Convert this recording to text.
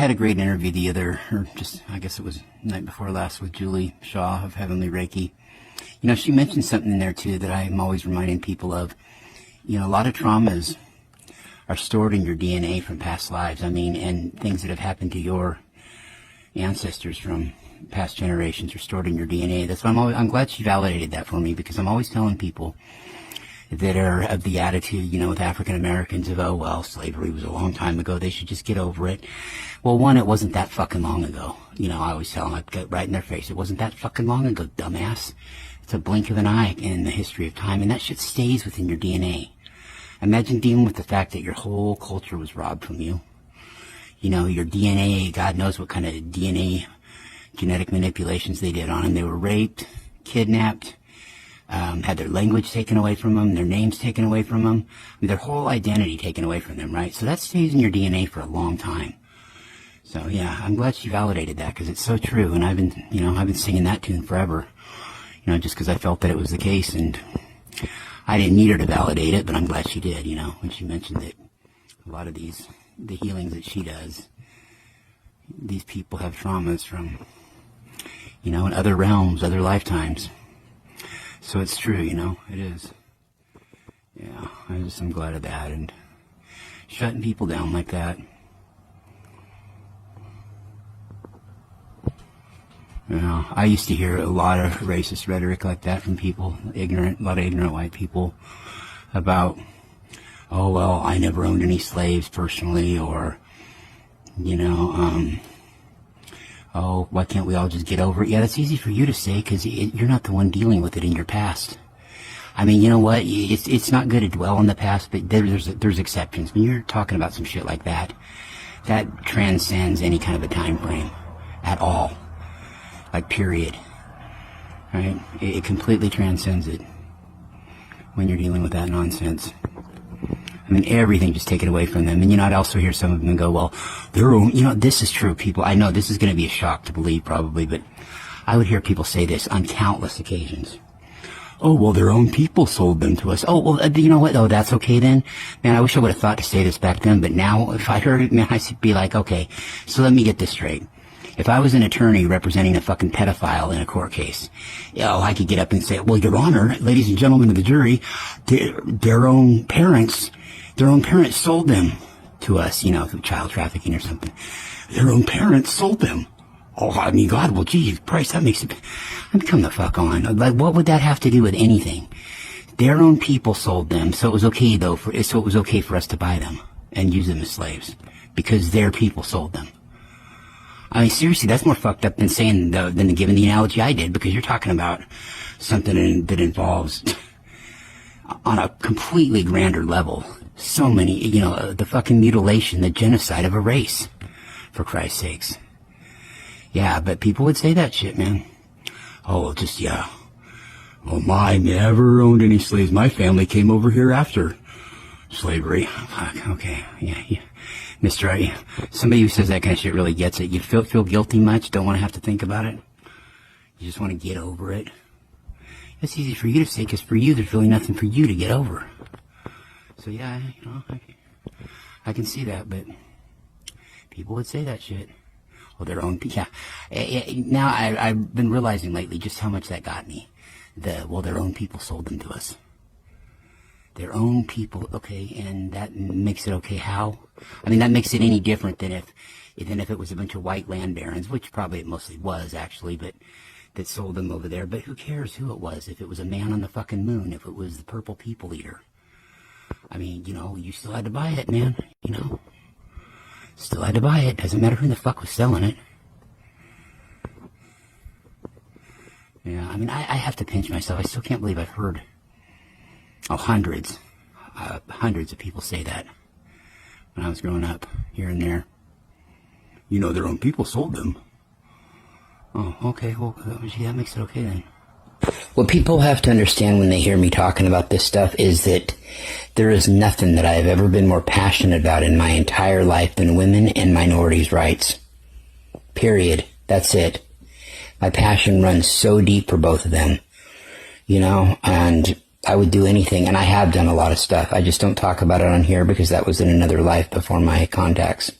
had a great interview I guess it was night before last with Julie Shaw of Heavenly Reiki. You know, she mentioned something in there too that I'm always reminding people of. You know, a lot of traumas are stored in your DNA from past lives. I mean, and things that have happened to your ancestors from past generations are stored in your DNA. That's why I'm glad she validated that for me, because I'm always telling people that are of the attitude, you know, with African Americans of, oh, well, slavery was a long time ago, they should just get over it. Well, one, it wasn't that fucking long ago. You know, I always tell them, I'd get right in their face, it wasn't that fucking long ago, dumbass. It's a blink of an eye in the history of time, and that shit stays within your DNA. Imagine dealing with the fact that your whole culture was robbed from you. You know, your DNA, God knows what kind of DNA genetic manipulations they did on them. They were raped, kidnapped, had their language taken away from them, their names taken away from them, their whole identity taken away from them, right? So that stays in your DNA for a long time. So yeah, I'm glad she validated that, because it's so true, and I've been singing that tune forever, you know, just because I felt that it was the case, and I didn't need her to validate it, but I'm glad she did, you know, when she mentioned that a lot of the healings that she does, these people have traumas from, you know, in other realms, other lifetimes. So it's true, you know, it is. Yeah, I'm glad of that, and shutting people down like that. You know, I used to hear a lot of racist rhetoric like that from people, a lot of ignorant white people, about, oh, well, I never owned any slaves personally, or, you know, oh, why can't we all just get over it? Yeah, that's easy for you to say, because you're not the one dealing with it in your past. I mean, you know what? It's not good to dwell on the past, but there's exceptions. When you're talking about some shit like that, that transcends any kind of a time frame at all. Like, period. Right? It completely transcends it when you're dealing with that nonsense. I mean, everything just taken away from them. And, you know, I'd also hear some of them go, well, their own, you know, this is true, people. I know this is going to be a shock to believe, probably, but I would hear people say this on countless occasions. Oh, well, their own people sold them to us. Oh, well, you know what? Oh, that's okay then? Man, I wish I would have thought to say this back then, but now, if I heard it, man, I'd be like, okay, so let me get this straight. If I was an attorney representing a fucking pedophile in a court case, you know, I could get up and say, well, Your Honor, ladies and gentlemen of the jury, their own parents sold them to us, you know, through child trafficking or something. Their own parents sold them. Oh, I mean, God, well, geez, Christ, that makes it... I mean, come the fuck on. Like, what would that have to do with anything? Their own people sold them, so it was okay, though, for us to buy them and use them as slaves, because their people sold them. I mean, seriously, that's more fucked up than giving the analogy I did, because you're talking about something that involves, on a completely grander level, so many, you know, the fucking mutilation, the genocide of a race, for Christ's sakes. Yeah, but people would say that shit, man. Oh, just, yeah. Well, I never owned any slaves. My family came over here after slavery. Fuck, okay, yeah. Mr. Somebody who says that kind of shit really gets it. You feel guilty much? Don't want to have to think about it? You just want to get over it? That's easy for you to say, because for you, there's really nothing for you to get over. So yeah, you know, I can see that, but people would say that shit. Well, their own, yeah. Now I've been realizing lately just how much that got me. Their own people sold them to us. Their own people, okay, and that makes it okay. How? I mean, that makes it any different than if it was a bunch of white land barons, which probably it mostly was, actually, but that sold them over there. But who cares who it was? If it was a man on the fucking moon, if it was the purple people eater. I mean, you know, you still had to buy it, man, you know. Still had to buy it. Doesn't matter who the fuck was selling it. Yeah, I mean, I have to pinch myself. I still can't believe I've heard... hundreds of people say that when I was growing up, here and there. You know, their own people sold them. Oh, okay, well, gee, that makes it okay then. What people have to understand when they hear me talking about this stuff is that there is nothing that I have ever been more passionate about in my entire life than women and minorities' rights. Period. That's it. My passion runs so deep for both of them, you know, and I would do anything, and I have done a lot of stuff. I just don't talk about it on here because that was in another life before my contacts.